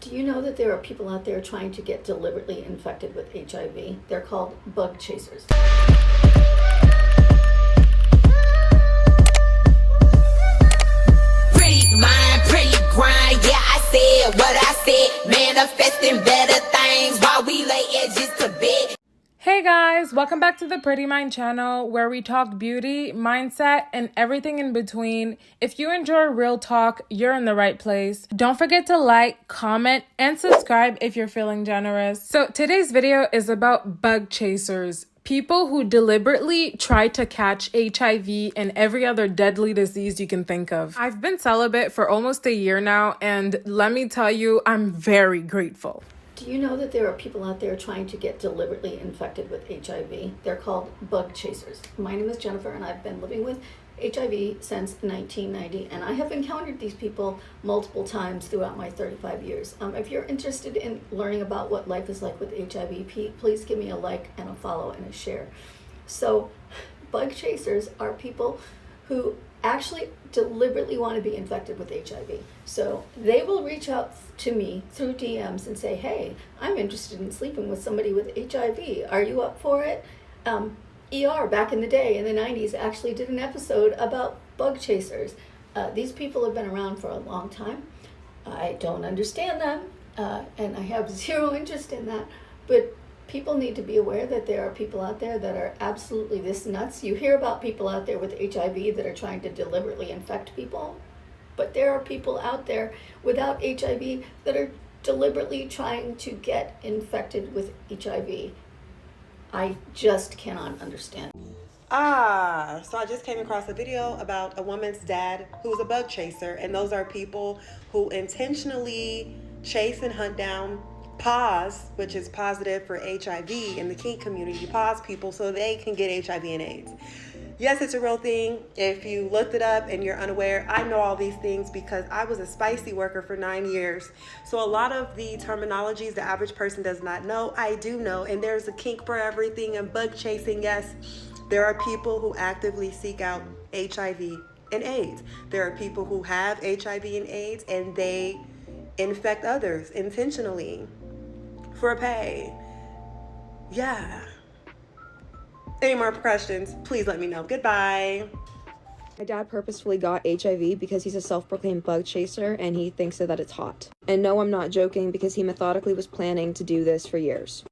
Do you know that there are people out there trying to get deliberately infected with HIV? They're called bug chasers. Pretty mind, pretty grind, yeah, I said what I said. Manifesting better things while we lay edges to bed. Hey guys, welcome back to the Pretty Mind channel where we talk beauty, mindset, and everything in between. If you enjoy real talk, you're in the right place. Don't forget to like, comment, and subscribe if you're feeling generous. So today's video is about bug chasers. People who deliberately try to catch HIV and every other deadly disease you can think of. I've been celibate for almost a year now, and let me tell you, I'm very grateful. Do you know that there are people out there trying to get deliberately infected with HIV? They're called bug chasers. My name is Jennifer, and I've been living with HIV since 1990, and I have encountered these people multiple times throughout my 35 years. If you're interested in learning about what life is like with HIV, please give me a like and a follow and a share. So, bug chasers are people who actually deliberately want to be infected with HIV. So they will reach out to me through DMs and say, hey, I'm interested in sleeping with somebody with HIV. Are you up for it? ER back in the day in the 90s actually did an episode about bug chasers. These people have been around for a long time. I don't understand them, and I have zero interest in that, but people need to be aware that there are people out there that are absolutely this nuts. You hear about people out there with HIV that are trying to deliberately infect people, but there are people out there without HIV that are deliberately trying to get infected with HIV. I just cannot understand. So I just came across a video about a woman's dad who's a bug chaser, and those are people who intentionally chase and hunt down POS, which is positive for HIV in the kink community, POS people so they can get HIV and AIDS. Yes, it's a real thing. If you looked it up and you're unaware, I know all these things because I was a spicy worker for 9 years. So a lot of the terminologies the average person does not know, I do know. And there's a kink for everything, and bug chasing, yes. There are people who actively seek out HIV and AIDS. There are people who have HIV and AIDS and they infect others intentionally for pay. Yeah. Any more questions, please let me know. Goodbye. My dad purposefully got HIV because he's a self-proclaimed bug chaser and he thinks that it's hot. And no, I'm not joking, because he methodically was planning to do this for years.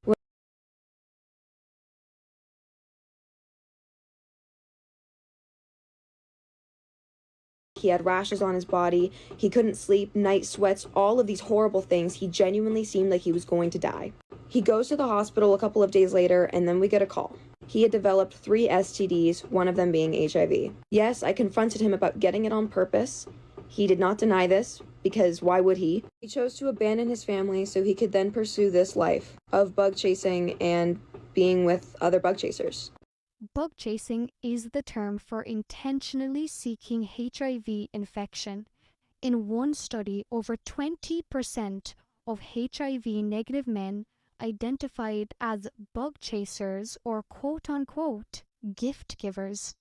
He had rashes on his body, he couldn't sleep, night sweats, all of these horrible things. He genuinely seemed like he was going to die. He goes to the hospital a couple of days later, and then we get a call. He had developed 3 STDs, one of them being HIV. Yes, I confronted him about getting it on purpose. He did not deny this, because why would he? He chose to abandon his family so he could then pursue this life of bug chasing and being with other bug chasers. Bug chasing is the term for intentionally seeking HIV infection. In one study, over 20% of HIV-negative men identified as bug chasers or quote-unquote gift givers.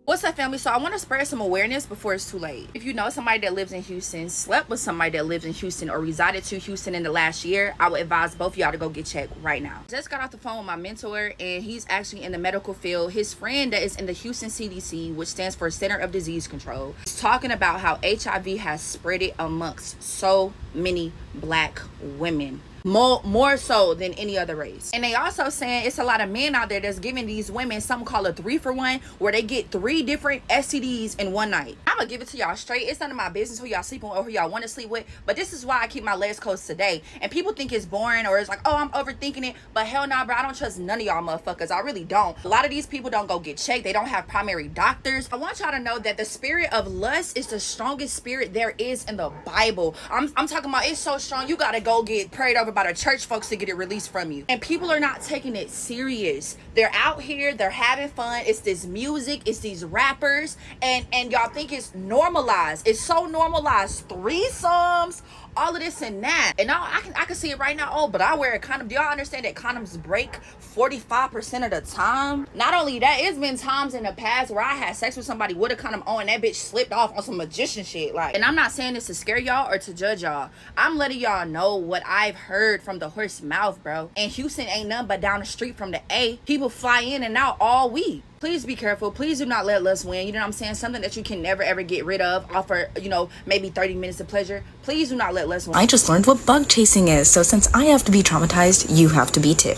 What's up, family? So I want to spread some awareness before it's too late. If you know somebody that lives in Houston, slept with somebody that lives in Houston, or resided to Houston in the last year, I would advise both of y'all to go get checked right now. Just got off the phone with my mentor, and he's actually in the medical field. His friend that is in the Houston CDC, which stands for Center of Disease Control, is talking about how HIV has spread it amongst so many black women. More so than any other race. And they also saying it's a lot of men out there that's giving these women something called a 3-for-1, where they get 3 different STDs in one night. I'm gonna give it to y'all straight. It's none of my business who y'all sleeping with or who y'all want to sleep with, but this is why I keep my legs closed today. And people think it's boring, or it's like, oh, I'm overthinking it, but hell nah, bro, I don't trust none of y'all motherfuckers. I really don't. A lot of these people don't go get checked. They don't have primary doctors. I want y'all to know that the spirit of lust is the strongest spirit there is in the Bible. I'm talking about, it's so strong you gotta go get prayed over by the church folks to get it released from you. And people are not taking it serious. They're out here, they're having fun. It's this music, it's these rappers, and y'all think it's normalized. It's so normalized. Threesomes, all of this and that. And now I can see it right now. Oh, but I wear a condom. Do y'all understand that condoms break 45% of the time? Not only that, it's been times in the past where I had sex with somebody with a condom on and that bitch slipped off on some magician shit. Like, and I'm not saying this to scare y'all or to judge y'all. I'm letting y'all know what I've heard from the horse's mouth, bro. And Houston ain't nothing but down the street from the A. People fly in and out all week. Please be careful. Please do not let lust win. You know what I'm saying? Something that you can never ever get rid of. Offer, you know, maybe 30 minutes of pleasure. Please do not let lust win. I just learned what bug chasing is, so since I have to be traumatized, you have to be too.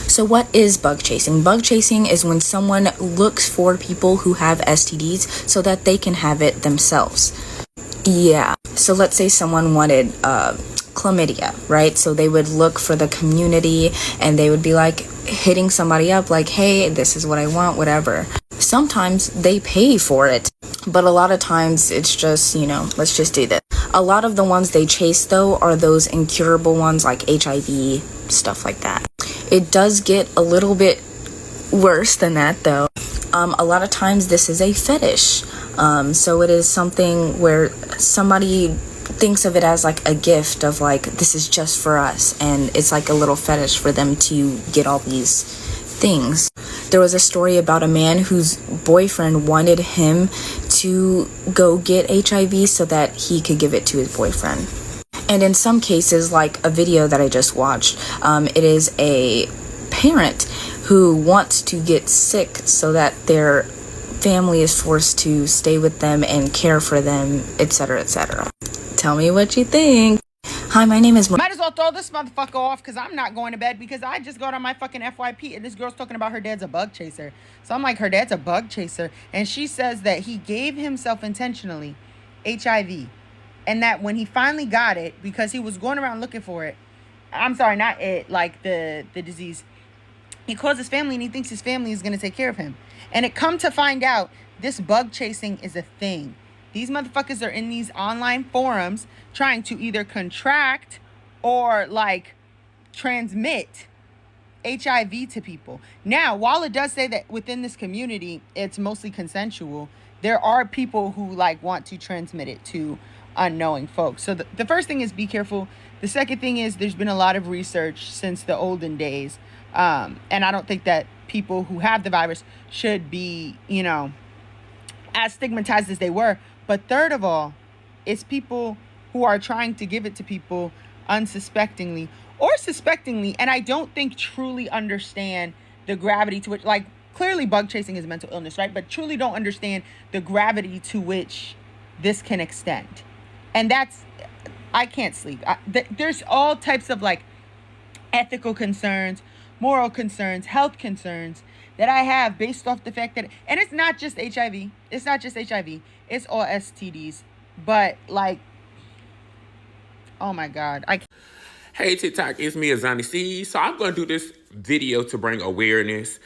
So what is bug chasing? Bug chasing is when someone looks for people who have STDs so that they can have it themselves. Yeah. So let's say someone wanted chlamydia, right? So they would look for the community and they would be like hitting somebody up like, hey, this is what I want, whatever. Sometimes they pay for it, but a lot of times it's just, you know, let's just do this. A lot of the ones they chase though are those incurable ones like HIV, stuff like that. It does get a little bit worse than that though. A lot of times this is a fetish. So it is something where somebody thinks of it as like a gift of like, this is just for us, and it's like a little fetish for them to get all these things. There was a story about a man whose boyfriend wanted him to go get HIV so that he could give it to his boyfriend. And in some cases, like a video that I just watched, it is a parent who wants to get sick so that their family is forced to stay with them and care for them, etc., etc. Tell me what you think. Hi, my name is... Might as well throw this motherfucker off because I'm not going to bed because I just got on my fucking FYP and this girl's talking about her dad's a bug chaser. So I'm like, her dad's a bug chaser. And she says that he gave himself intentionally HIV. And that when he finally got it, because he was going around looking for it, I'm sorry, not it, like the disease, he calls his family and he thinks his family is going to take care of him. And it come to find out, this bug chasing is a thing. These motherfuckers are in these online forums trying to either contract or like transmit HIV to people. Now, while it does say that within this community, it's mostly consensual, there are people who like want to transmit it to unknowing folks. So the first thing is be careful. The second thing is there's been a lot of research since the olden days. And I don't think that people who have the virus should be, you know, as stigmatized as they were. But third of all, it's people who are trying to give it to people unsuspectingly or suspectingly, and I don't think truly understand the gravity to which, like, clearly bug chasing is mental illness, right? But truly don't understand the gravity to which this can extend. And that's, I can't sleep. There's all types of like ethical concerns, moral concerns, health concerns that I have based off the fact that, and it's not just HIV. It's not just HIV. It's all STDs. But like, oh my God. Hey TikTok, it's me, Azani C. So I'm going to do this video to bring awareness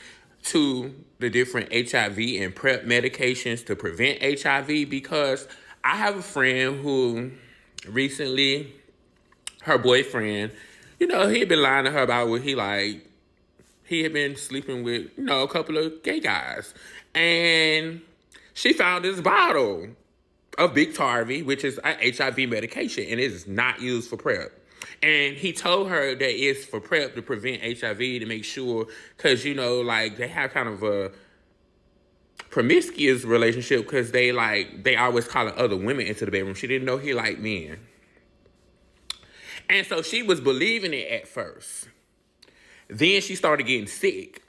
to the different HIV and PrEP medications to prevent HIV, because I have a friend who recently, her boyfriend, you know, he had been lying to her about what he had been sleeping with, you know, a couple of gay guys. And she found this bottle of Biktarvy, which is an HIV medication, and it is not used for PrEP. And he told her that it's for PrEP to prevent HIV, to make sure, because, you know, like, they have kind of a promiscuous relationship because they always calling other women into the bedroom. She didn't know he liked men. And so she was believing it at first. Then she started getting sick.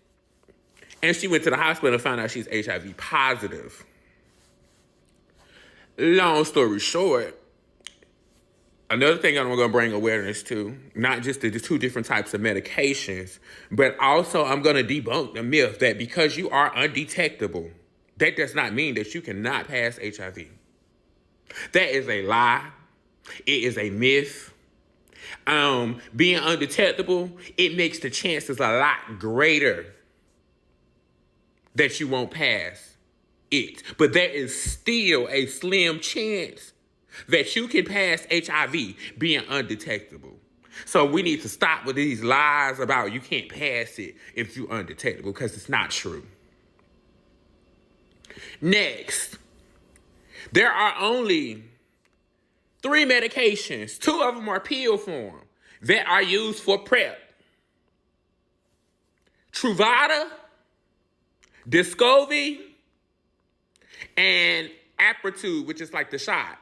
And she went to the hospital and found out she's HIV positive. Long story short, another thing I'm going to bring awareness to, not just the two different types of medications, but also I'm going to debunk the myth that because you are undetectable, that does not mean that you cannot pass HIV. That is a lie. It is a myth. Being undetectable, it makes the chances a lot greater that you won't pass it. But there is still a slim chance that you can pass HIV being undetectable. So we need to stop with these lies about you can't pass it if you're undetectable, because it's not true. Next, there are only 3 medications. 2 of them are pill form that are used for PrEP. Truvada, Descovy, and Apretude, which is like the shot.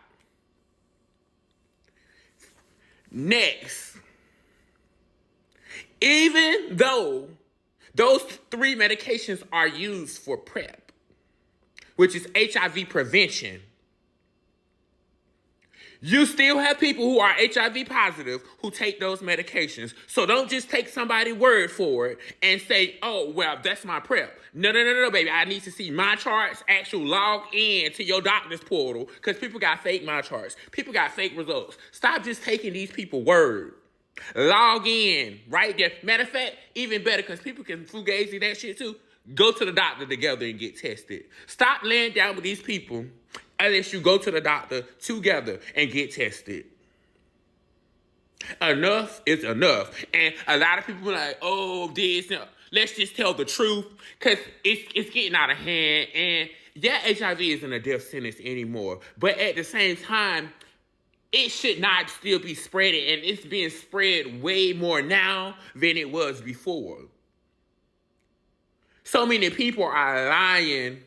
Next, even though those 3 medications are used for PrEP, which is HIV prevention, you still have people who are HIV positive who take those medications. So don't just take somebody's word for it and say, oh, well, that's my PrEP. No, baby. I need to see my charts, actual log in to your doctor's portal, because people got fake my charts. People got fake results. Stop just taking these people's word. Log in right there. Matter of fact, even better, because people can fugazi that shit too. Go to the doctor together and get tested. Stop laying down with these people unless you go to the doctor together and get tested. Enough is enough. And a lot of people are like, oh, this. Let's just tell the truth, because it's getting out of hand. And yeah, HIV isn't a death sentence anymore. But at the same time, it should not still be spreading. And it's being spread way more now than it was before. So many people are lying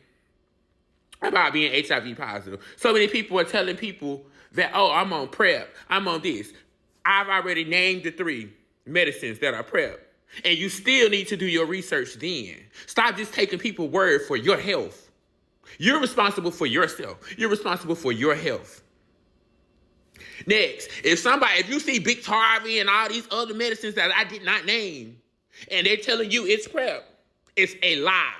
about being HIV positive. So many people are telling people that, oh, I'm on PrEP. I'm on this. I've already named the 3 medicines that are PrEP. And you still need to do your research then. Stop just taking people's word for your health. You're responsible for yourself. You're responsible for your health. Next, if you see Biktarvy and all these other medicines that I did not name, and they're telling you it's PrEP, it's a lie.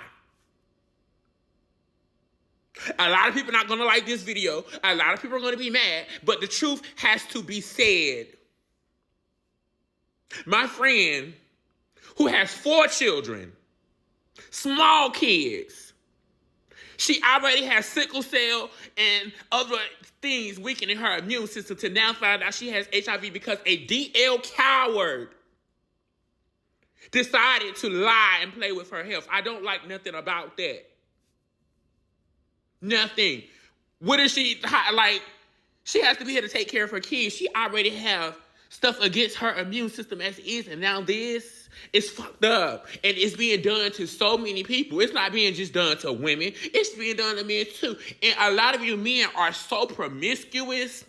A lot of people are not going to like this video. A lot of people are going to be mad, but the truth has to be said. My friend, who has 4 children, small kids, she already has sickle cell and other things weakening her immune system, to now find out she has HIV because a DL coward decided to lie and play with her health. I don't like nothing about that. Nothing. What is she, like, she has to be here to take care of her kids. She already have stuff against her immune system as it is, and now this is fucked up. And it's being done to so many people. It's not being just done to women. It's being done to men too. And a lot of you men are so promiscuous.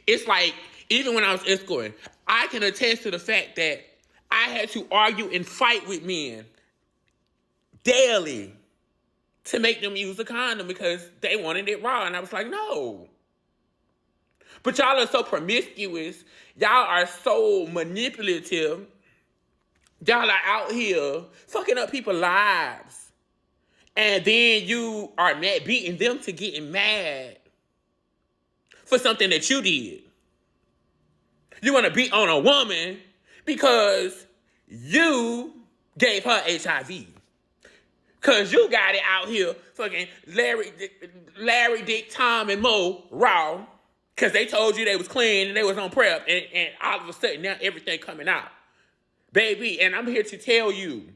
It's like, even when I was escorting, I can attest to the fact that I had to argue and fight with men daily to make them use a condom because they wanted it raw. And I was like, no. But y'all are so promiscuous. Y'all are so manipulative. Y'all are out here fucking up people's lives. And then you are mad, beating them to getting mad for something that you did. You want to beat on a woman because you gave her HIV. Because you got it out here fucking Larry, Dick, Tom, and Mo raw. Because they told you they was clean and they was on PrEP. And all of a sudden, now everything coming out. Baby, and I'm here to tell you,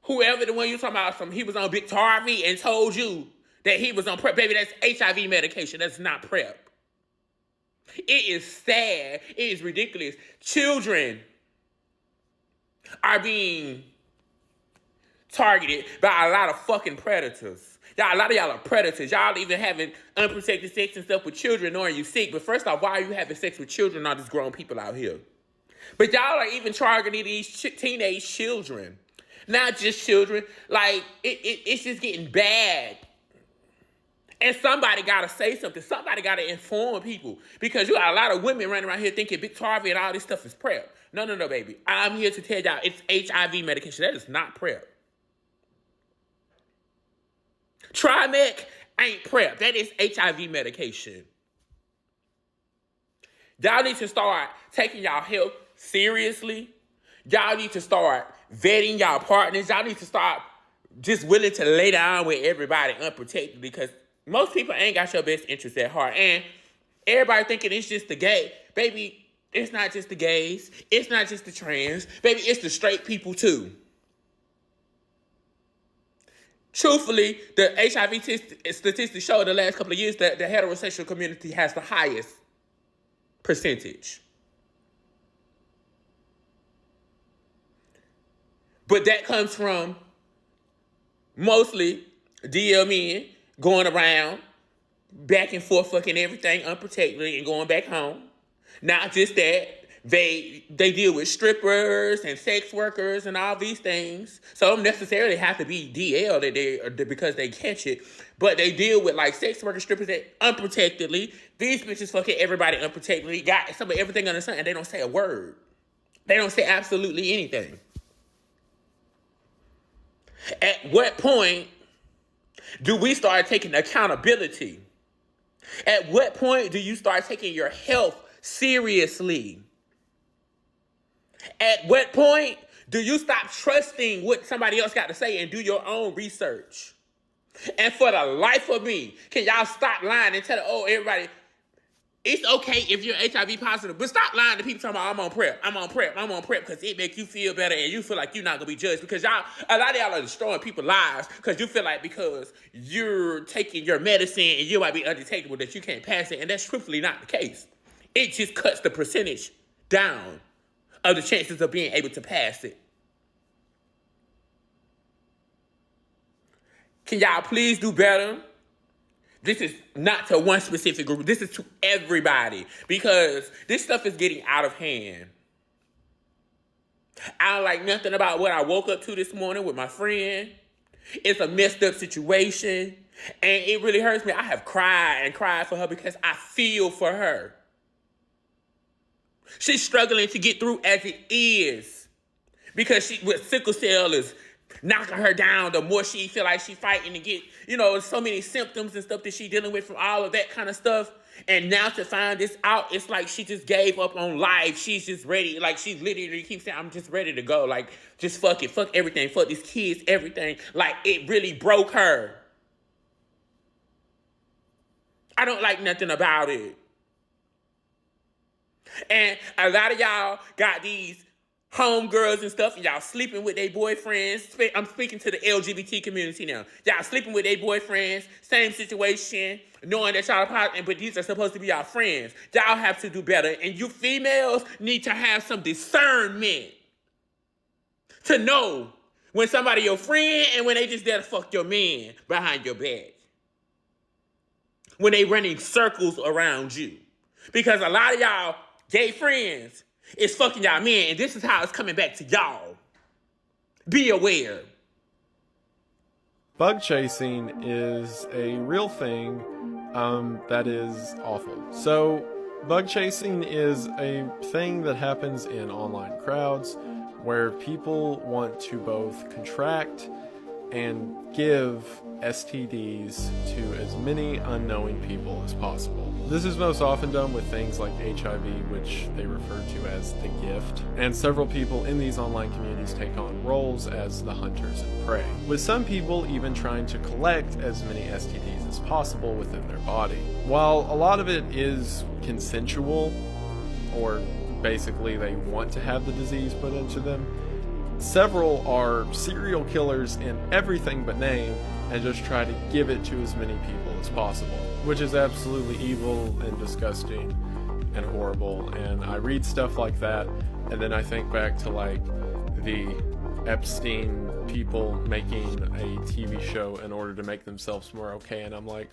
whoever the one you talking about, he was on Biktarvy and told you that he was on PrEP. Baby, that's HIV medication. That's not PrEP. It is sad. It is ridiculous. Children are being targeted by a lot of fucking predators. A lot of y'all are predators. Y'all even having unprotected sex and stuff with children knowing you sick. But first off, why are you having sex with children, not just grown people out here? But y'all are even targeting these teenage children. Not just children. Like, it's just getting bad. And somebody got to say something. Somebody got to inform people. Because you got a lot of women running around here thinking Biktarvy and all this stuff is PrEP. No, baby. I'm here to tell y'all it's HIV medication. That is not PrEP. Trimec ain't PrEP. That is HIV medication. Y'all need to start taking y'all health seriously. Y'all need to start vetting y'all partners. Y'all need to start just willing to lay down with everybody unprotected, because most people ain't got your best interests at heart. And everybody thinking it's just the gay. Baby, it's not just the gays. It's not just the trans. Baby, it's the straight people too. Truthfully, the HIV statistics show the last couple of years that the heterosexual community has the highest percentage. But that comes from mostly DL men going around back and forth fucking everything unprotectedly and going back home. Not just that, they deal with strippers and sex workers and all these things. So don't necessarily have to be DL because they catch it. But they deal with like sex workers, strippers that unprotectedly. These bitches fucking everybody unprotectedly. Got some of everything under the sun and they don't say a word. They don't say absolutely anything. At what point do we start taking accountability? At what point do you start taking your health seriously? At what point do you stop trusting what somebody else got to say and do your own research? And for the life of me, can y'all stop lying and tell, everybody, it's okay if you're HIV positive, but stop lying to people talking about, I'm on PrEP, because it makes you feel better and you feel like you're not going to be judged. Because a lot of y'all are destroying people's lives because you feel like because you're taking your medicine and you might be undetectable that you can't pass it. And that's truthfully not the case. It just cuts the percentage down of the chances of being able to pass it. Can y'all please do better? This is not to one specific group. This is to everybody because this stuff is getting out of hand. I don't like nothing about what I woke up to this morning with my friend. It's a messed up situation and it really hurts me. I have cried and cried for her because I feel for her. She's struggling to get through as it is because with sickle cell is knocking her down. The more she feel like she's fighting to get, so many symptoms and stuff that she's dealing with from all of that kind of stuff. And now to find this out, it's like she just gave up on life. She's just ready. Like she literally keeps saying, I'm just ready to go. Like just fuck it, fuck everything, fuck these kids, everything. Like it really broke her. I don't like nothing about it. And a lot of y'all got these homegirls and stuff, and y'all sleeping with their boyfriends. I'm speaking to the LGBT community now. Y'all sleeping with their boyfriends, same situation, knowing that y'all are positive, but these are supposed to be our friends. Y'all have to do better. And you females need to have some discernment to know when somebody your friend and when they just there to fuck your man behind your back. When they running circles around you. Because a lot of y'all gay friends is fucking y'all men, and this is how it's coming back to y'all. Be aware. Bug chasing is a real thing that is awful. So, bug chasing is a thing that happens in online crowds where people want to both contract and give STDs to as many unknowing people as possible. This is most often done with things like HIV, which they refer to as the gift, and several people in these online communities take on roles as the hunters and prey, with some people even trying to collect as many STDs as possible within their body. While a lot of it is consensual, or basically they want to have the disease put into them, several are serial killers in everything but name and just try to give it to as many people as possible, which is absolutely evil and disgusting and horrible. And I read stuff like that, and then I think back to like the Epstein people making a TV show in order to make themselves more okay, and I'm like,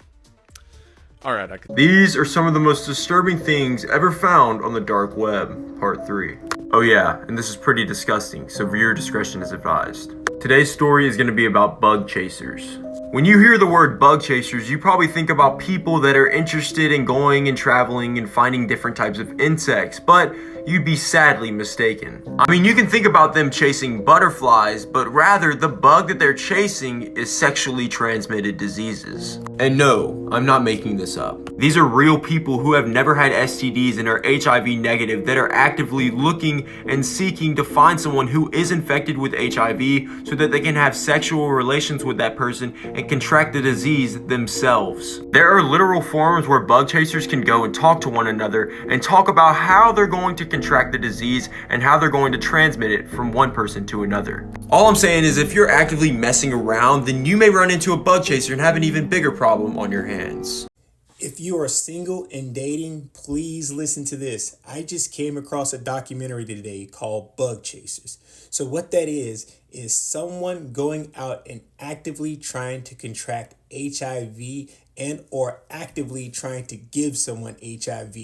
alright, I can. These are some of the most disturbing things ever found on the dark web, part 3. Oh yeah, and this is pretty disgusting, so viewer discretion is advised. Today's story is going to be about bug chasers. When you hear the word bug chasers, you probably think about people that are interested in going and traveling and finding different types of insects, but you'd be sadly mistaken. I mean, you can think about them chasing butterflies, but rather the bug that they're chasing is sexually transmitted diseases. And no, I'm not making this up. These are real people who have never had STDs and are HIV negative that are actively looking and seeking to find someone who is infected with HIV so that they can have sexual relations with that person and and contract the disease themselves. There are literal forums where bug chasers can go and talk to one another and talk about how they're going to contract the disease and how they're going to transmit it from one person to another. All I'm saying is if you're actively messing around, then you may run into a bug chaser and have an even bigger problem on your hands. If you are single and dating, please listen to this. I just came across a documentary today called Bug Chasers. So what that is someone going out and actively trying to contract HIV and or actively trying to give someone HIV.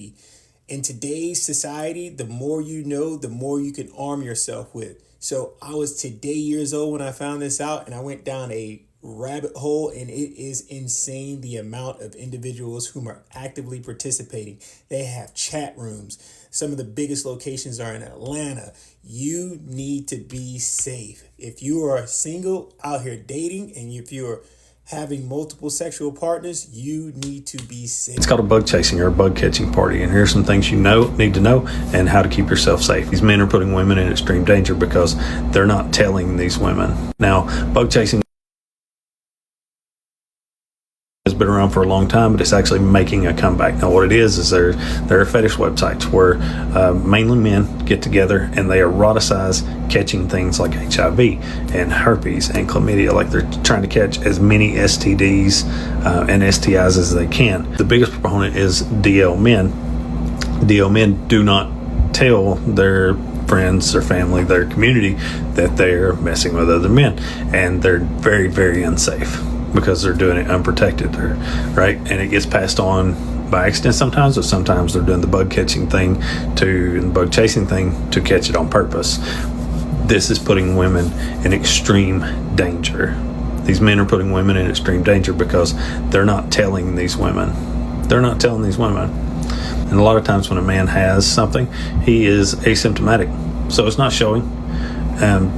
In today's society, the more you know, the more you can arm yourself with. So I was today years old when I found this out, and I went down a rabbit hole, and it is insane the amount of individuals whom are actively participating. They have chat rooms. Some of the biggest locations are in Atlanta. You need to be safe. If you are single out here dating, and if you're having multiple sexual partners, you need to be safe. It's called a bug chasing or a bug catching party, and here's some things you need to know and how to keep yourself safe. These men are putting women in extreme danger because they're not telling these women. Now, bug chasing has been around for a long time, but it's actually making a comeback. Now what it is there are fetish websites where mainly men get together and they eroticize catching things like HIV and herpes and chlamydia. Like they're trying to catch as many STDs and STIs as they can. The biggest proponent is DL men. DL men do not tell their friends, their family, their community that they're messing with other men, and they're very, very unsafe because they're doing it unprotected, right? And it gets passed on by accident sometimes, or sometimes they're doing the bug catching thing the bug chasing thing to catch it on purpose. This is putting women in extreme danger. These men are putting women in extreme danger because they're not telling these women. They're not telling these women. And a lot of times when a man has something, he is asymptomatic. So it's not showing.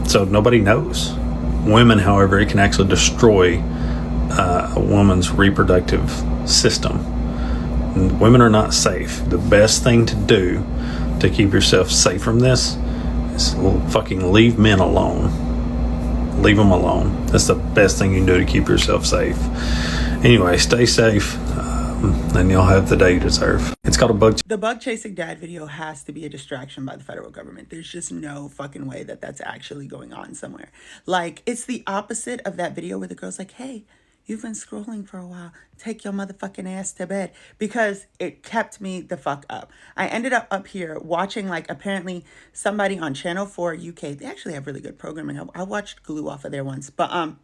So nobody knows. Women, however, it can actually destroy a woman's reproductive system. And women are not safe. The best thing to do to keep yourself safe from this is fucking leave men alone. Leave them alone. That's the best thing you can do to keep yourself safe. Anyway, stay safe, and you'll have the day you deserve. It's called a bug. The bug chasing dad video has to be a distraction by the federal government. There's just no fucking way that that's actually going on somewhere. Like, it's the opposite of that video where the girl's like, hey, you've been scrolling for a while. Take your motherfucking ass to bed. Because it kept me the fuck up. I ended up here watching, like, apparently somebody on Channel 4 UK. They actually have really good programming. I watched Glue off of there once. But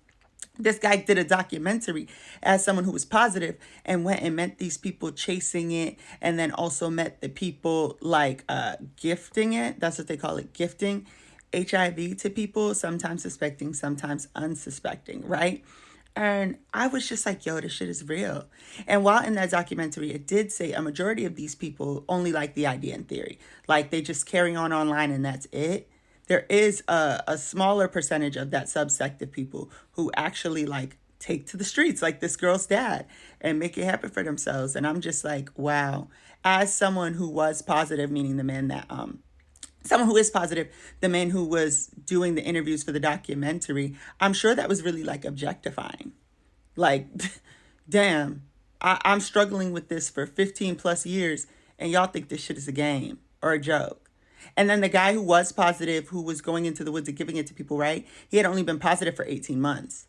this guy did a documentary as someone who was positive and went and met these people chasing it, and then also met the people like gifting it. That's what they call it, gifting HIV to people, sometimes suspecting, sometimes unsuspecting, right? And I was just like, yo, this shit is real. And while in that documentary, it did say a majority of these people only like the idea in theory. Like they just carry on online and that's it. There is a smaller percentage of that subsect of people who actually like take to the streets like this girl's dad and make it happen for themselves. And I'm just like, wow. As someone who was positive, meaning the man that, someone who is positive, the man who was doing the interviews for the documentary, I'm sure that was really like objectifying. Like, damn, I'm struggling with this for 15 plus years and y'all think this shit is a game or a joke. And then the guy who was positive, who was going into the woods and giving it to people, right? He had only been positive for 18 months.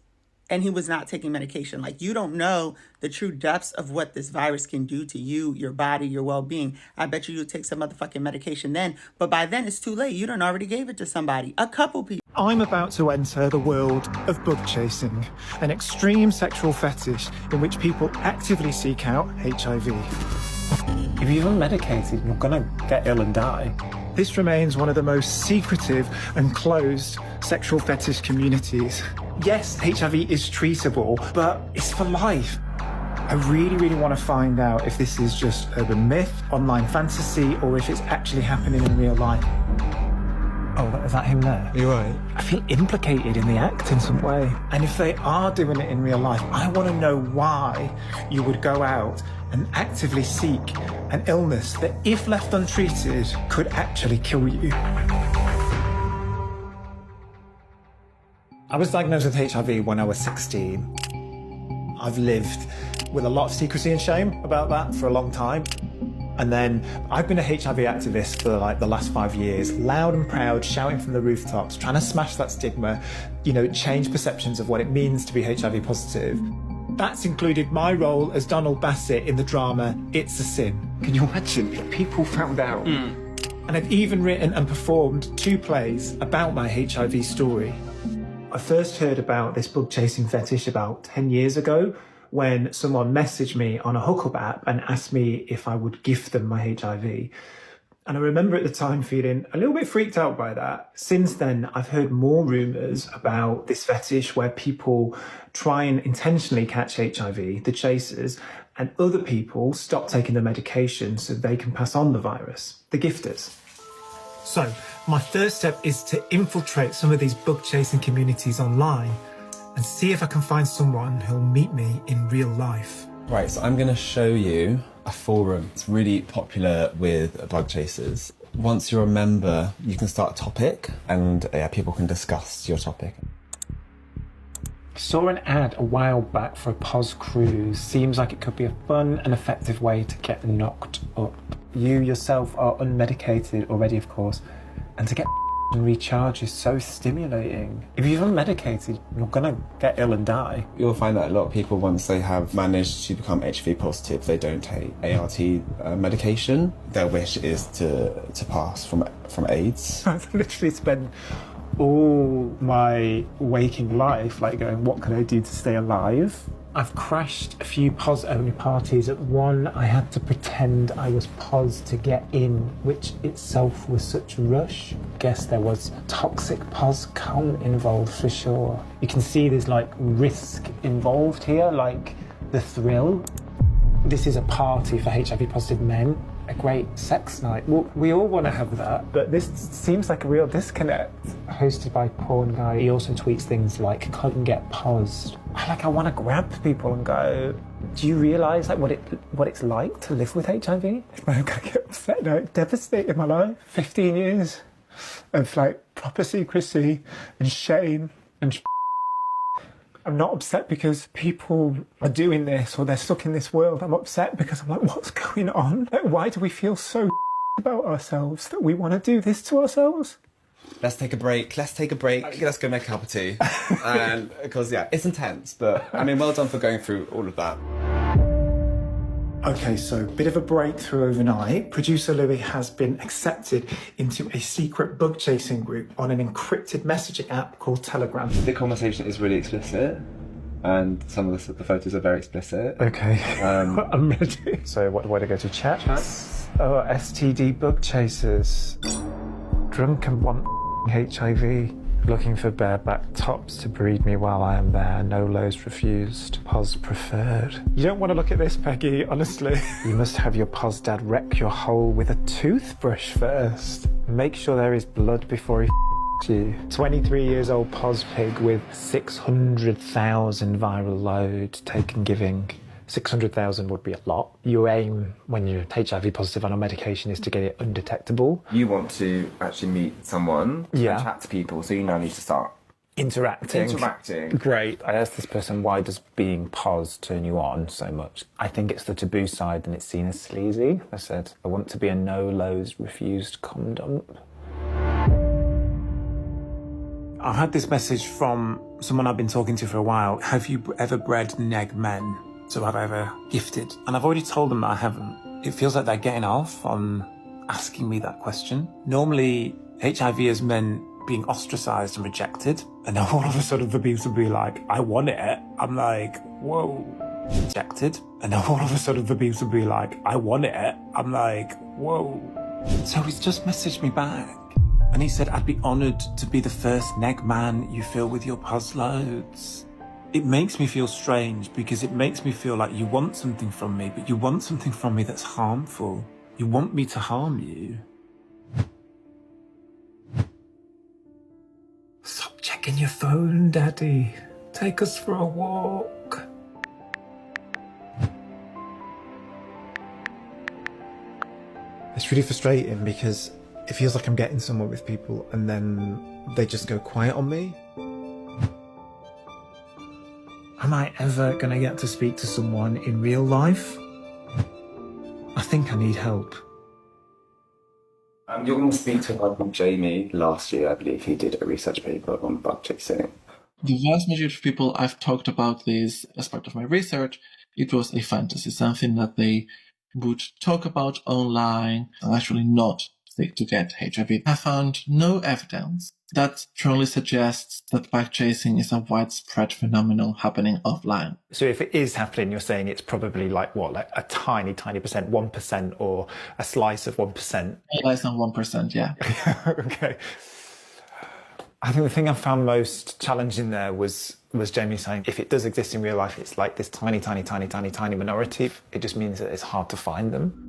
And he was not taking medication. Like, you don't know the true depths of what this virus can do to you, your body, your well-being. I bet you'll take some motherfucking medication then. But by then, it's too late. You done already gave it to somebody. A couple people. I'm about to enter the world of bug chasing, an extreme sexual fetish in which people actively seek out HIV. If you're unmedicated, you're gonna get ill and die. This remains one of the most secretive and closed sexual fetish communities. Yes, HIV is treatable, but it's for life. I really, really want to find out if this is just urban myth, online fantasy, or if it's actually happening in real life. Oh, is that him there? You're right. I feel implicated in the act in some way. And if they are doing it in real life, I want to know why you would go out and actively seek an illness that, if left untreated, could actually kill you. I was diagnosed with HIV when I was 16. I've lived with a lot of secrecy and shame about that for a long time. And then I've been a HIV activist for like the last 5 years, loud and proud, shouting from the rooftops, trying to smash that stigma, you know, change perceptions of what it means to be HIV positive. That's included my role as Donald Bassett in the drama It's a Sin. Can you imagine if people found out? And I've even written and performed 2 plays about my HIV story. I first heard about this bug chasing fetish about 10 years ago when someone messaged me on a hookup app and asked me if I would gift them my HIV. And I remember at the time feeling a little bit freaked out by that. Since then, I've heard more rumours about this fetish where people try and intentionally catch HIV, the chasers, and other people stop taking the medication so they can pass on the virus, the gifters. So, my first step is to infiltrate some of these bug chasing communities online and see if I can find someone who'll meet me in real life. Right, so I'm going to show you a forum. It's really popular with bug chasers. Once you're a member, you can start a topic and people can discuss your topic. Saw an ad a while back for a POS cruise. Seems like it could be a fun and effective way to get knocked up. You yourself are unmedicated already, of course, and to get and recharge is so stimulating. If you're unmedicated, you're gonna get ill and die. You'll find that a lot of people, once they have managed to become HIV positive, they don't take ART medication. Their wish is to pass from AIDS. I've literally spent all my waking life like going, what can I do to stay alive? I've crashed a few POS-only parties. At one, I had to pretend I was POS to get in, which itself was such a rush. Guess there was toxic POS count involved for sure. You can see there's like risk involved here, like the thrill. This is a party for HIV positive men, a great sex night. Well, we all want to have that, but this seems like a real disconnect. Hosted by porn guy. He also tweets things like, couldn't get paused. I want to grab people and go, do you realise like what it's like to live with HIV? I'm gonna get upset now. It devastated my life. 15 years of like proper secrecy and shame and I'm not upset because people are doing this or they're stuck in this world. I'm upset because I'm like, what's going on? Like, why do we feel so about ourselves that we want to do this to ourselves? Let's take a break. Let's go make a cup of tea. And because, it's intense, but I mean, well done for going through all of that. Okay, so bit of a breakthrough overnight. Producer Louis has been accepted into a secret bug chasing group on an encrypted messaging app called Telegram. The conversation is really explicit and some of the photos are very explicit. Okay, I'm ready. So what do I go to? Chats? Oh, STD bug chasers. Drunk and want HIV. Looking for bareback tops to breed me while I am there. No lows refused. POS preferred. You don't want to look at this, Peggy, honestly. You must have your POS dad wreck your hole with a toothbrush first. Make sure there is blood before he you. 23 years old POS pig with 600,000 viral load. Taken giving. 600,000 would be a lot. Your aim when you're HIV positive on a medication is to get it undetectable. You want to actually meet someone and chat to people, so you now need to start interacting. Great. I asked this person, why does being POS turn you on so much? I think it's the taboo side and it's seen as sleazy. I said, I want to be a no lows refused condom. I've had this message from someone I've been talking to for a while. Have you ever bred neg men? So have I ever gifted? And I've already told them that I haven't. It feels like they're getting off on asking me that question. Normally, HIV has meant being ostracised and rejected. And now all of a sudden for people to be like, I want it. I'm like, whoa. Rejected. And now all of a sudden for people to be like, I want it. I'm like, whoa. So he's just messaged me back. And he said, I'd be honoured to be the first neg man you fill with your POS loads. It makes me feel strange because it makes me feel like you want something from me, but you want something from me that's harmful. You want me to harm you. Stop checking your phone, Daddy. Take us for a walk. It's really frustrating because it feels like I'm getting somewhere with people and then they just go quiet on me. Am I ever going to get to speak to someone in real life? I think I need help. You're going to speak to a guy called Jamie. Last year, I believe he did a research paper on bug chasing. The vast majority of people I've talked about this as part of my research, it was a fantasy, something that they would talk about online and actually not seek to get HIV. I found no evidence that strongly suggests that bug chasing is a widespread phenomenon happening offline. So if it is happening, you're saying it's probably like what, like a tiny percent, 1%, or a slice of 1%? Less than 1%, yeah. Okay. I think the thing I found most challenging there was Jamie saying if it does exist in real life, it's like this tiny minority. It just means that it's hard to find them.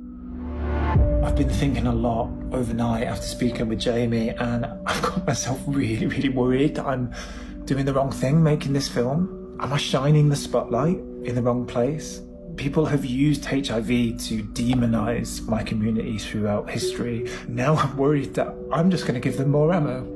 I've been thinking a lot overnight after speaking with Jamie, and I've got myself really worried that I'm doing the wrong thing making this film. Am I shining the spotlight in the wrong place? People have used HIV to demonise my community throughout history. Now I'm worried that I'm just going to give them more ammo.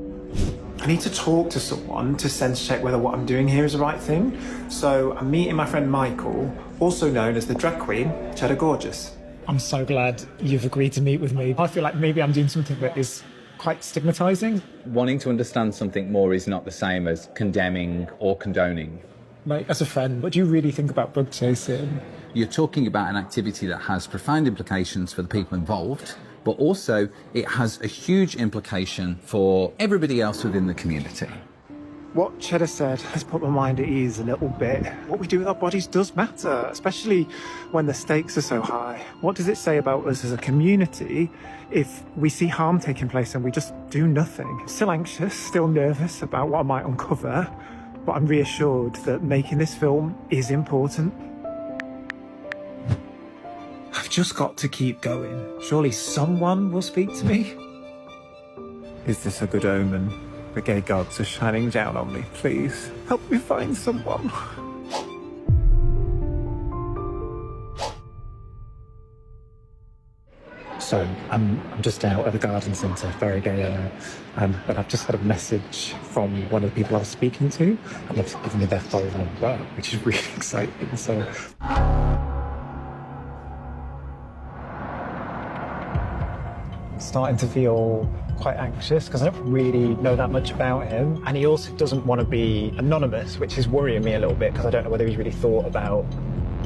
I need to talk to someone to sense check whether what I'm doing here is the right thing. So I'm meeting my friend Michael, also known as the drag queen, Cheddar Gorgeous. I'm so glad you've agreed to meet with me. I feel like maybe I'm doing something that is quite stigmatising. Wanting to understand something more is not the same as condemning or condoning. Like, as a friend, what do you really think about bug chasing? You're talking about an activity that has profound implications for the people involved, but also it has a huge implication for everybody else within the community. What Cheddar said has put my mind at ease a little bit. What we do with our bodies does matter, especially when the stakes are so high. What does it say about us as a community if we see harm taking place and we just do nothing? I'm still anxious, still nervous about what I might uncover, but I'm reassured that making this film is important. I've just got to keep going. Surely someone will speak to me? Is this a good omen? The gay gods are shining down on me. Please, help me find someone. So, I'm just out at the garden centre, very gay, I know. But I've just had a message from one of the people I was speaking to, and they've given me their phone number, which is really exciting. So, I'm starting to feel quite anxious because I don't really know that much about him, and he also doesn't want to be anonymous, which is worrying me a little bit because I don't know whether he's really thought about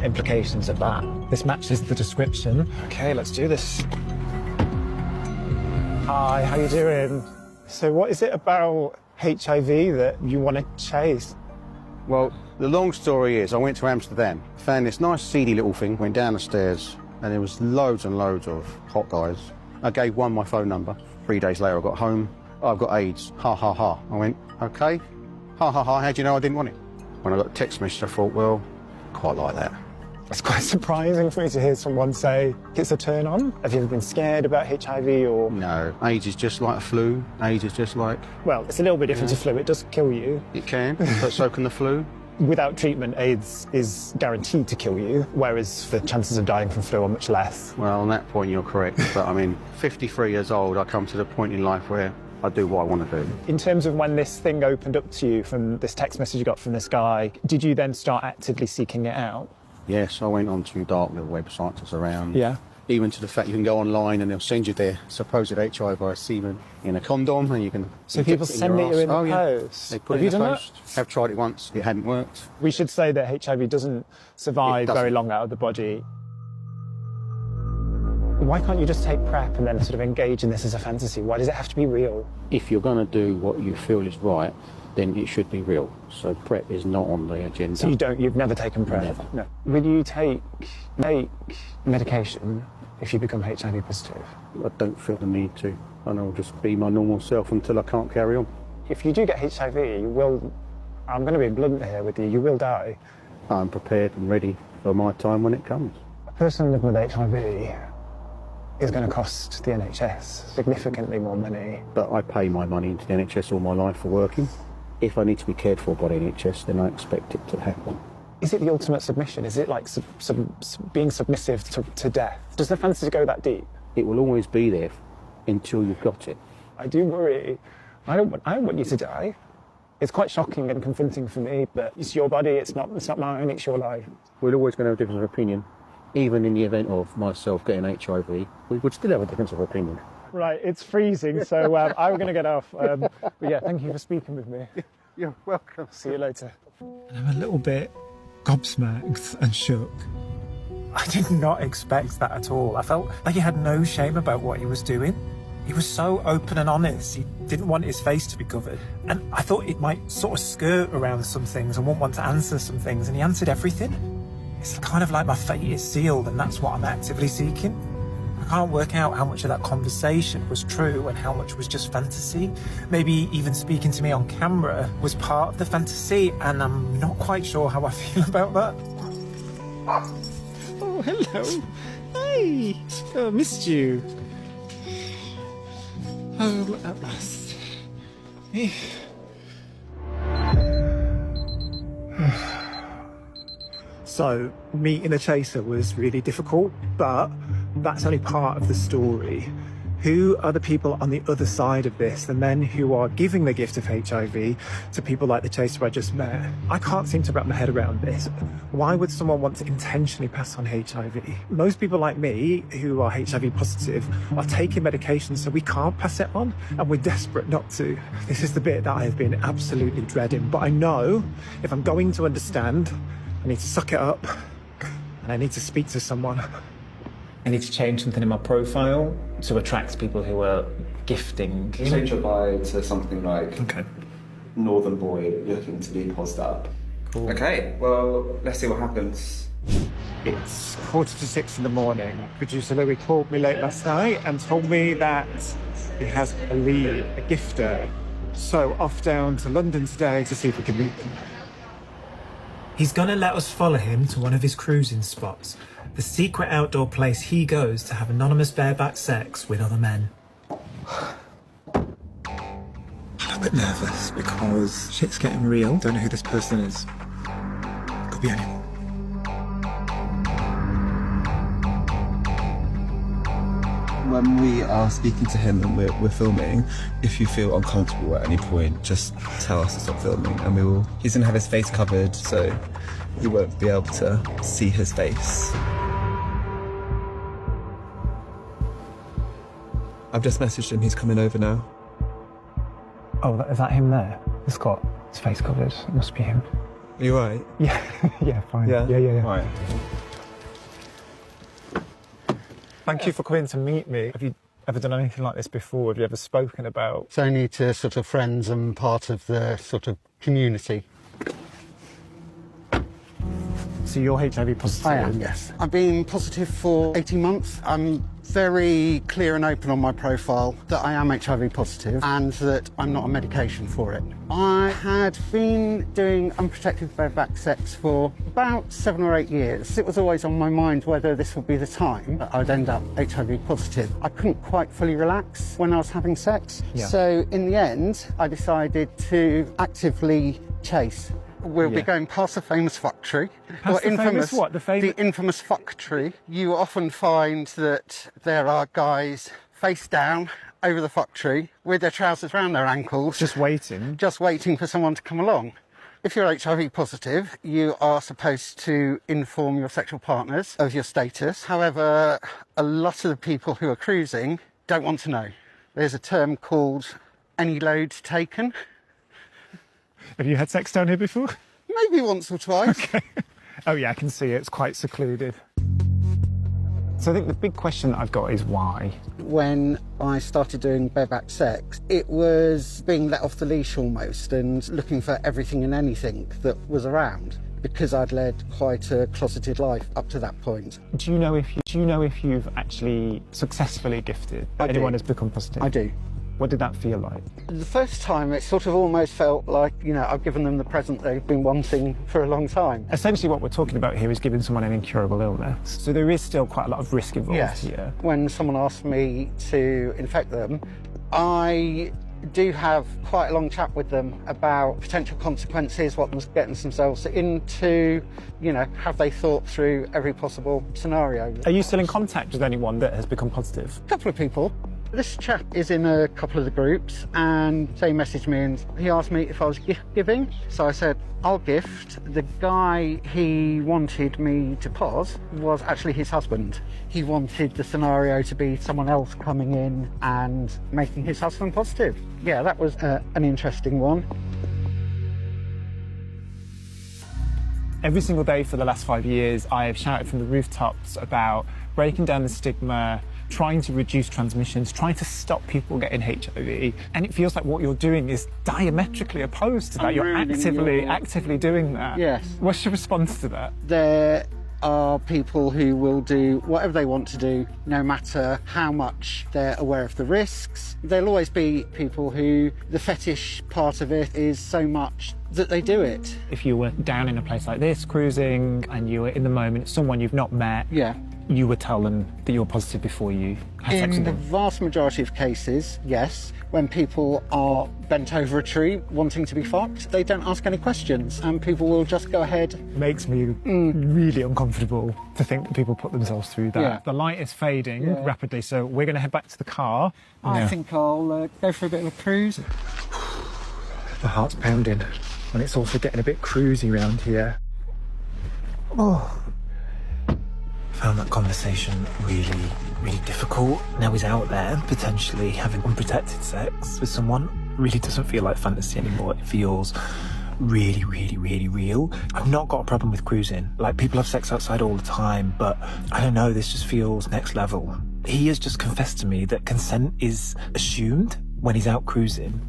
implications of that. This matches the description. Okay, let's do this. Hi, how you doing? So what is it about HIV that you want to chase? Well, the long story is I went to Amsterdam, found this nice seedy little thing, went down the stairs, and there was loads and loads of hot guys. I gave one my phone number. 3 days later, I got home. Oh, I've got AIDS. Ha, ha, ha. I went, okay. Ha, ha, ha. How do you know I didn't want it? When I got a text message, I thought, well, quite like that. It's quite surprising for me to hear someone say it's a turn on. Have you ever been scared about HIV or...? No. AIDS is just like a flu. AIDS is just like... Well, it's a little bit different to flu. It does kill you. It can, but so can the flu. Without treatment, AIDS is guaranteed to kill you, whereas the chances of dying from flu are much less. Well, on that point, you're correct. But I mean, 53 years old, I come to the point in life where I do what I want to do. In terms of when this thing opened up to you from this text message you got from this guy, did you then start actively seeking it out? Yes, I went onto dark little websites that's around. Yeah. Even to the fact you can go online and they'll send you their supposed HIV semen in a condom, and you can... So people send it you in the post? They put it in the post. Have tried it once, it hadn't worked. We should say that HIV doesn't survive very long out of the body. Why can't you just take PrEP and then sort of engage in this as a fantasy? Why does it have to be real? If you're going to do what you feel is right, then it should be real. So PrEP is not on the agenda. So you've never taken PrEP? Never. No. Will you take medication if you become HIV positive? I don't feel the need to. And I'll just be my normal self until I can't carry on. If you do get HIV, you will... I'm going to be blunt here with you. You will die. I'm prepared and ready for my time when it comes. A person living with HIV is going to cost the NHS significantly more money. But I pay my money into the NHS all my life for working. If I need to be cared for by the NHS, then I expect it to happen. Is it the ultimate submission? Is it like being submissive to death? Does the fantasy go that deep? It will always be there until you've got it. I do worry. I don't want you to die. It's quite shocking and confronting for me, but it's your body, it's not mine, it's your life. We're always going to have a difference of opinion. Even in the event of myself getting HIV, we would still have a difference of opinion. Right, it's freezing, so I'm going to get off. But yeah, thank you for speaking with me. You're welcome. See you later. I'm a little bit gobsmacked and shook. I did not expect that at all. I felt like he had no shame about what he was doing. He was so open and honest. He didn't want his face to be covered. And I thought it might sort of skirt around some things and wouldn't want to answer some things, and he answered everything. It's kind of like my fate is sealed, and that's what I'm actively seeking. I can't work out how much of that conversation was true and how much was just fantasy. Maybe even speaking to me on camera was part of the fantasy, and I'm not quite sure how I feel about that. Oh, hello. Hey. Oh, I missed you. Home at last. So, meeting a chaser was really difficult, but that's only part of the story. Who are the people on the other side of this, the men who are giving the gift of HIV to people like the chaser I just met? I can't seem to wrap my head around this. Why would someone want to intentionally pass on HIV? Most people like me who are HIV positive are taking medication so we can't pass it on, and we're desperate not to. This is the bit that I have been absolutely dreading, but I know if I'm going to understand, I need to suck it up and I need to speak to someone. I need to change something in my profile to attract people who are gifting. Change your bio to something like Northern Boy looking to be posed up. Cool. Okay, well, let's see what happens. It's 6:45 in the morning. Producer Louis called me late last night and told me that he has a lead, a gifter. So off down to London today to see if we can meet them. He's gonna let us follow him to one of his cruising spots, the secret outdoor place he goes to have anonymous bareback sex with other men. I'm a bit nervous because shit's getting real. Don't know who this person is. Could be anyone. When we are speaking to him and we're filming, if you feel uncomfortable at any point, just tell us to stop filming and we will. He's gonna have his face covered, so you won't be able to see his face. I've just messaged him, he's coming over now. Oh, is that him there? He's got his face covered. It must be him. Are you right? Yeah, yeah, fine. Yeah? Yeah. Right. Thank you for coming to meet me. Have you ever done anything like this before? Have you ever spoken about? It's only to sort of friends and part of the sort of community. So you're HIV positive? I am, yes. I've been positive for 18 months. I'm very clear and open on my profile that I am HIV positive and that I'm not on medication for it. I had been doing unprotected bareback sex for about 7 or 8 years. It was always on my mind whether this would be the time that I'd end up HIV positive. I couldn't quite fully relax when I was having sex. Yeah. So in the end, I decided to actively chase. We'll be going past the famous fuck tree. Past the famous what? The infamous fuck tree. You often find that there are guys face down over the fuck tree with their trousers around their ankles. Just waiting. Just waiting for someone to come along. If you're HIV positive, you are supposed to inform your sexual partners of your status. However, a lot of the people who are cruising don't want to know. There's a term called any load taken. Have you had sex down here before? Maybe once or twice. Okay. Oh yeah, I can see it. It's quite secluded. So I think the big question that I've got is why? When I started doing bareback sex, it was being let off the leash almost and looking for everything and anything that was around because I'd led quite a closeted life up to that point. Do you know if you've actually successfully gifted anyone has become positive? I do. What did that feel like? The first time it sort of almost felt like, you know, I've given them the present they've been wanting for a long time. Essentially what we're talking about here is giving someone an incurable illness. So there is still quite a lot of risk involved here. When someone asked me to infect them, I do have quite a long chat with them about potential consequences, what they're getting themselves into, you know, have they thought through every possible scenario. Are you still in contact with anyone that has become positive? A couple of people. This chap is in a couple of the groups and so he messaged me and he asked me if I was gift giving. So I said, I'll gift. The guy he wanted me to pause was actually his husband. He wanted the scenario to be someone else coming in and making his husband positive. Yeah, that was an interesting one. Every single day for the last 5 years, I have shouted from the rooftops about breaking down the stigma, trying to reduce transmissions, trying to stop people getting HIV. And it feels like what you're doing is diametrically opposed to that. You're actively doing that. Yes. What's your response to that? There are people who will do whatever they want to do, no matter how much they're aware of the risks. There'll always be people who the fetish part of it is so much that they do it. If you were down in a place like this, cruising, and you were in the moment, someone you've not met, yeah, you would tell them that you're positive before you had sex with in the them. vast majority of cases, yes. When people are bent over a tree wanting to be fucked, they don't ask any questions and people will just go ahead. Makes me really uncomfortable to think that people put themselves through that. Yeah. The light is fading rapidly, so we're going to head back to the car. I think I'll go for a bit of a cruise. The heart's pounding and it's also getting a bit cruisy around here. Oh. Found that conversation really difficult. Now he's out there, potentially having unprotected sex with someone. Really doesn't feel like fantasy anymore. It feels really real. I've not got a problem with cruising. Like, people have sex outside all the time, but I don't know, this just feels next level. He has just confessed to me that consent is assumed when he's out cruising.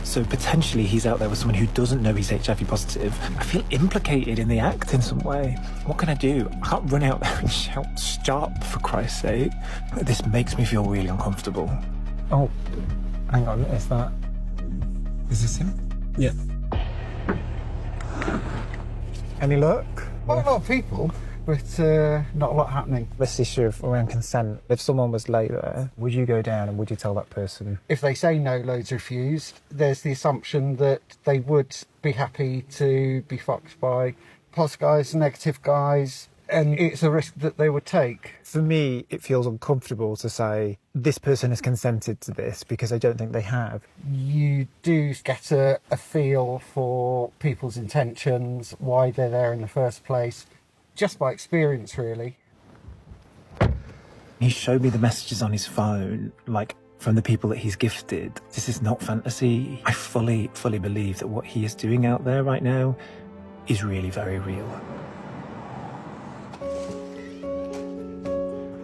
So potentially he's out there with someone who doesn't know he's HIV positive. I feel implicated in the act in some way. What can I do? I can't run out there and shout, stop, for Christ's sake. This makes me feel really uncomfortable. Oh, hang on, is this him? Yeah. Any luck? Quite a lot of people, but not a lot happening. This issue of around consent, if someone was late there, would you go down and would you tell that person? If they say no, loads refused. There's the assumption that they would be happy to be fucked by positive guys, negative guys, and it's a risk that they would take. For me, it feels uncomfortable to say, this person has consented to this, because I don't think they have. You do get a feel for people's intentions, why they're there in the first place, just by experience, really. He showed me the messages on his phone, like, from the people that he's gifted. This is not fantasy. I fully believe that what he is doing out there right now is really very real.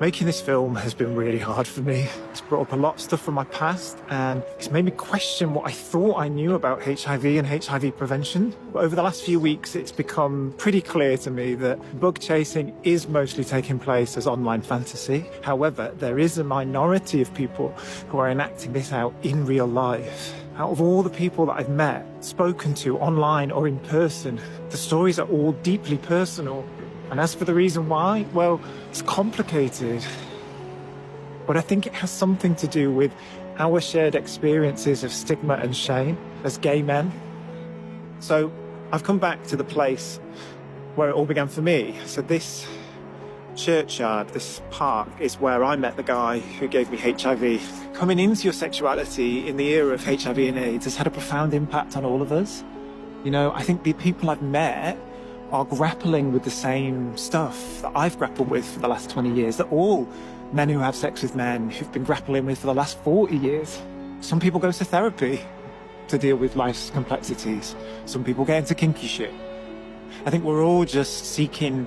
Making this film has been really hard for me. It's brought up a lot of stuff from my past and it's made me question what I thought I knew about HIV and HIV prevention. But over the last few weeks, it's become pretty clear to me that bug chasing is mostly taking place as online fantasy. However, there is a minority of people who are enacting this out in real life. Out of all the people that I've met, spoken to online or in person, the stories are all deeply personal. And as for the reason why, well, it's complicated. But I think it has something to do with our shared experiences of stigma and shame as gay men. So I've come back to the place where it all began for me. So this churchyard, this park, is where I met the guy who gave me HIV. Coming into your sexuality in the era of HIV and AIDS has had a profound impact on all of us. You know, I think the people I've met are grappling with the same stuff that I've grappled with for the last 20 years, that all men who have sex with men who've been grappling with for the last 40 years. Some people go to therapy to deal with life's complexities. Some people get into kinky shit. I think we're all just seeking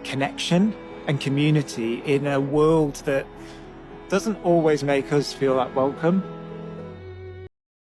connection and community in a world that doesn't always make us feel that welcome.